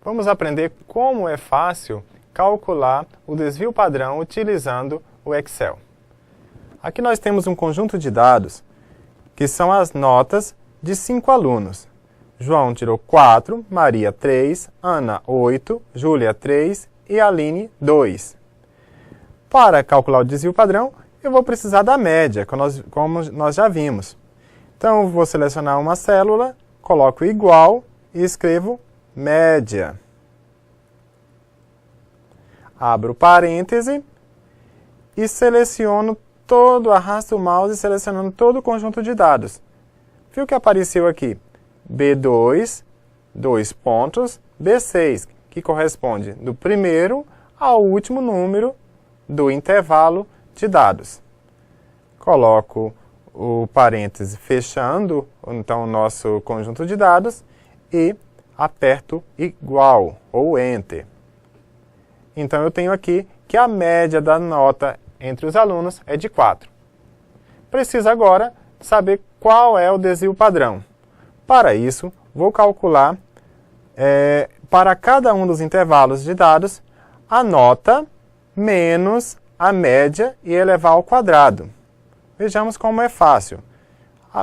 Vamos aprender como é fácil calcular o desvio padrão utilizando o Excel. Aqui nós temos um conjunto de dados que são as notas de 5 alunos. João tirou 4, Maria 3, Ana 8, Júlia 3 e Aline 2. Para calcular o desvio padrão, eu vou precisar da média, como nós já vimos. Então, eu vou selecionar uma célula, coloco igual e escrevo média. Abro parêntese e seleciono arrasto o mouse selecionando todo o conjunto de dados. Viu que apareceu aqui? B2, 2 pontos, B6, que corresponde do primeiro ao último número do intervalo de dados. Coloco o parêntese fechando, então, o nosso conjunto de dados e aperto igual ou Enter. Então, eu tenho aqui que a média da nota entre os alunos é de 4. Preciso agora saber qual é o desvio padrão. Para isso, vou calcular para cada um dos intervalos de dados a nota menos a média e elevar ao quadrado. Vejamos como é fácil.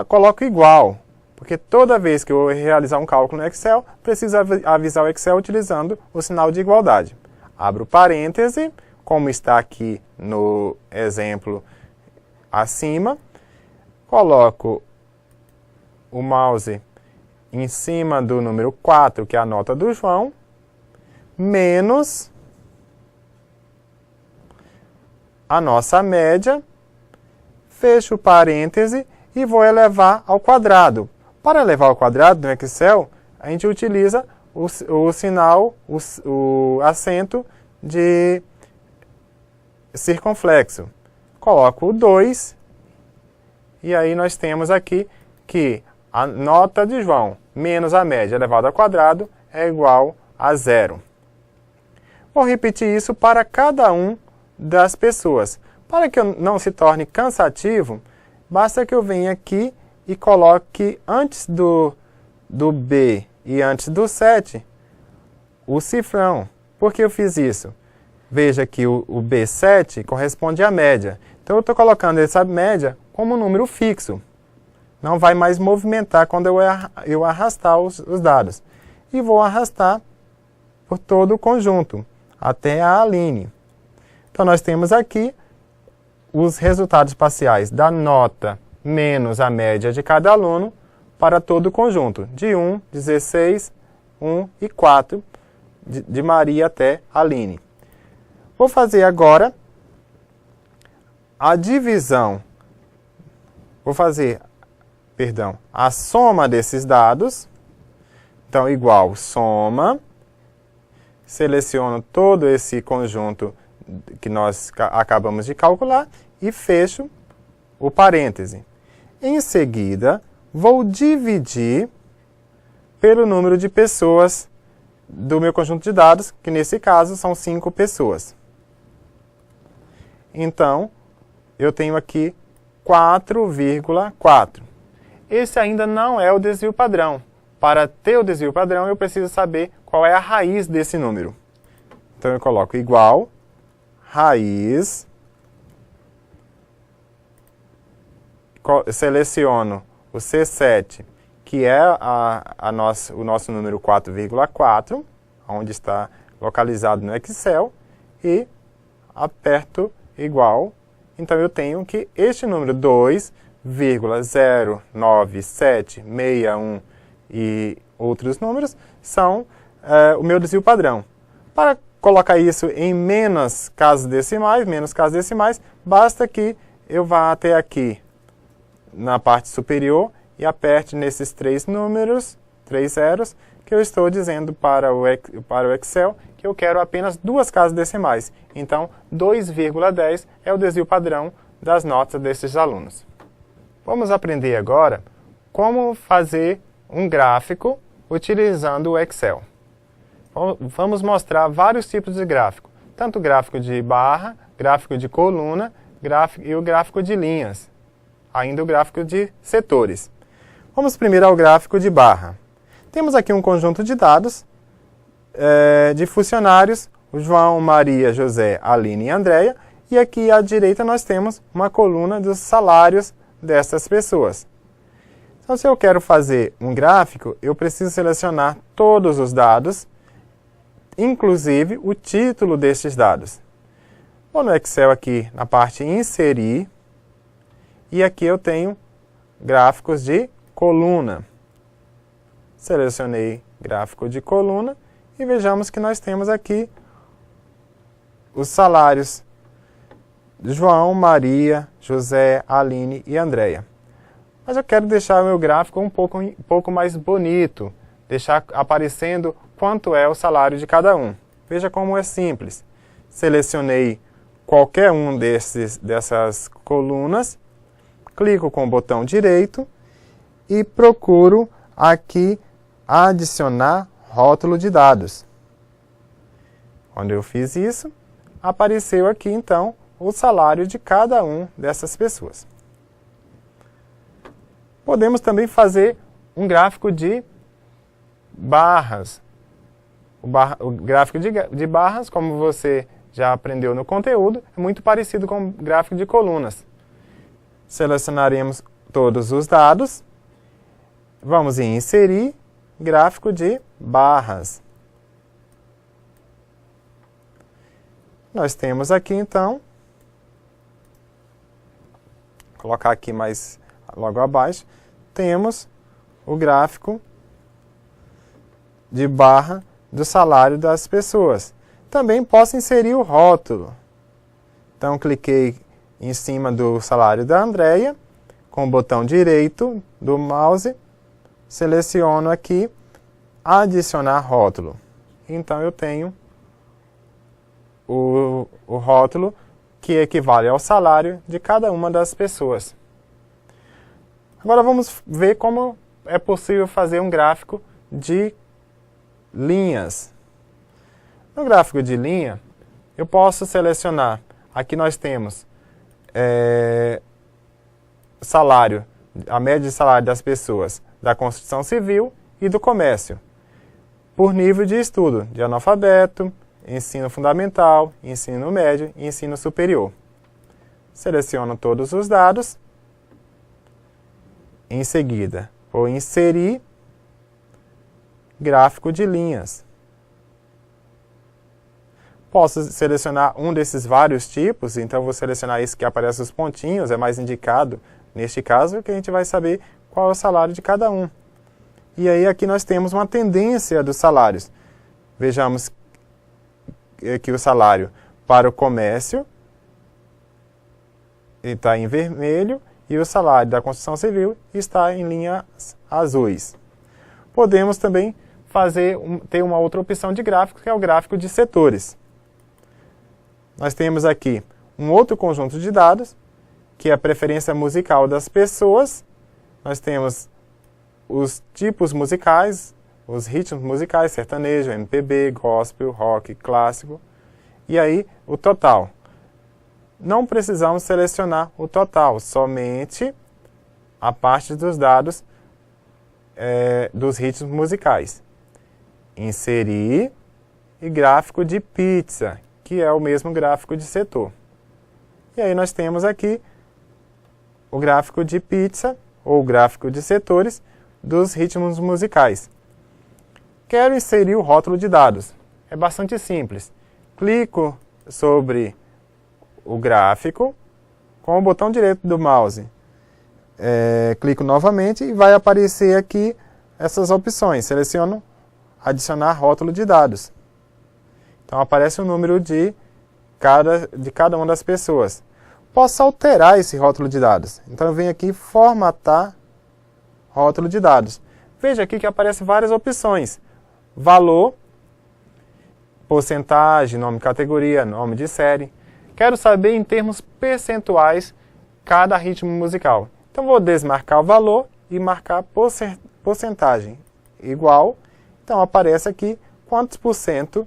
Coloco igual, porque toda vez que eu realizar um cálculo no Excel, preciso avisar o Excel utilizando o sinal de igualdade. Abro parêntese, como está aqui no exemplo acima, coloco o mouse em cima do número 4, que é a nota do João, menos a nossa média, fecho o parêntese e vou elevar ao quadrado. Para elevar ao quadrado no Excel, a gente utiliza o sinal, o acento de circunflexo. Coloco o 2 e aí nós temos aqui que a nota de João menos a média elevado ao quadrado é igual a 0. Vou repetir isso para cada um das pessoas. Para que não se torne cansativo, basta que eu venha aqui e coloque antes do B e antes do 7 o cifrão. Por que eu fiz isso? Veja que o B7 corresponde à média. Então, eu estou colocando essa média como um número fixo. Não vai mais movimentar quando eu arrastar os dados. E vou arrastar por todo o conjunto, até a Aline. Então, nós temos aqui os resultados parciais da nota menos a média de cada aluno para todo o conjunto, de 1, 16, 1 e 4, de Maria até Aline. Vou fazer agora a divisão, a soma desses dados. Então, igual soma, seleciono todo esse conjunto que nós acabamos de calcular e fecho o parêntese. Em seguida, vou dividir pelo número de pessoas do meu conjunto de dados, que nesse caso são 5 pessoas. Então, eu tenho aqui 4,4. Esse ainda não é o desvio padrão. Para ter o desvio padrão, eu preciso saber qual é a raiz desse número. Então, eu coloco igual, raiz, seleciono o C7, que é o nosso número 4,4, onde está localizado no Excel, e aperto igual. Então, eu tenho que este número 2,09761 e outros números são o meu desvio padrão. Para colocar isso em menos casas decimais, basta que eu vá até aqui na parte superior e aperte nesses 3 números, 3 zeros, que eu estou dizendo para o Excel que eu quero apenas 2 casas decimais. Então, 2,10 é o desvio padrão das notas desses alunos. Vamos aprender agora como fazer um gráfico utilizando o Excel. Vamos mostrar vários tipos de gráfico, tanto gráfico de barra, gráfico de coluna e o gráfico de linhas. ainda o gráfico de setores. Vamos primeiro ao gráfico de barra. Temos aqui um conjunto de dados de funcionários, o João, Maria, José, Aline e Andréia, e aqui à direita nós temos uma coluna dos salários dessas pessoas. Então, se eu quero fazer um gráfico, eu preciso selecionar todos os dados, inclusive o título destes dados. Vou no Excel aqui na parte Inserir, e aqui eu tenho gráficos de coluna. Selecionei gráfico de coluna e vejamos que nós temos aqui os salários de João, Maria, José, Aline e Andréia. Mas eu quero deixar o meu gráfico um pouco mais bonito, deixar aparecendo quanto é o salário de cada um. Veja como é simples. Selecionei qualquer um dessas colunas, clico com o botão direito e procuro aqui adicionar rótulo de dados. Quando eu fiz isso, apareceu aqui então o salário de cada um dessas pessoas. Podemos também fazer um gráfico de barras. O gráfico de barras, como você já aprendeu no conteúdo, é muito parecido com o gráfico de colunas. Selecionaremos todos os dados. Vamos em Inserir, gráfico de barras. Nós temos aqui então, vou colocar aqui mais logo abaixo, temos o gráfico de barra do salário das pessoas. Também posso inserir o rótulo. Então, cliquei em cima do salário da Andréia, com o botão direito do mouse, seleciono aqui, adicionar rótulo. Então, eu tenho o rótulo que equivale ao salário de cada uma das pessoas. Agora vamos ver como é possível fazer um gráfico de linhas. No gráfico de linha, eu posso selecionar, aqui nós temos salário, a média de salário das pessoas da construção civil e do comércio, por nível de estudo, de analfabeto, ensino fundamental, ensino médio e ensino superior. Seleciono todos os dados. Em seguida, vou inserir gráfico de linhas. Posso selecionar um desses vários tipos, então vou selecionar esse que aparece os pontinhos, é mais indicado neste caso, que a gente vai saber qual é o salário de cada um. E aí aqui nós temos uma tendência dos salários. Vejamos que o salário para o comércio está em vermelho e o salário da construção civil está em linhas azuis. Podemos também ter uma outra opção de gráfico, que é o gráfico de setores. Nós temos aqui um outro conjunto de dados, que é a preferência musical das pessoas. Nós temos os tipos musicais, os ritmos musicais, sertanejo, MPB, gospel, rock, clássico, e aí o total. Não precisamos selecionar o total, somente a parte dos dados dos ritmos musicais. Inserir e gráfico de pizza, que é o mesmo gráfico de setor. E aí nós temos aqui o gráfico de pizza, ou gráfico de setores, dos ritmos musicais. Quero inserir o rótulo de dados. É bastante simples. Clico sobre o gráfico com o botão direito do mouse. Clico novamente e vai aparecer aqui essas opções. Seleciono adicionar rótulo de dados. Então aparece o número de cada uma das pessoas. Posso alterar esse rótulo de dados. Então eu venho aqui formatar rótulo de dados. Veja aqui que aparecem várias opções. Valor, porcentagem, nome de categoria, nome de série. Quero saber em termos percentuais cada ritmo musical. Então vou desmarcar o valor e marcar porcentagem igual. Então aparece aqui quantos por cento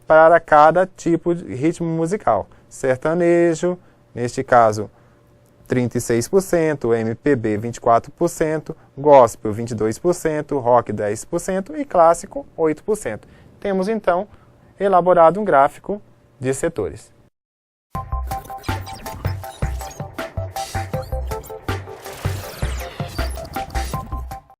para cada tipo de ritmo musical. Sertanejo, neste caso 36%, MPB 24%, Gospel 22%, Rock 10% e Clássico 8%. Temos então elaborado um gráfico de setores.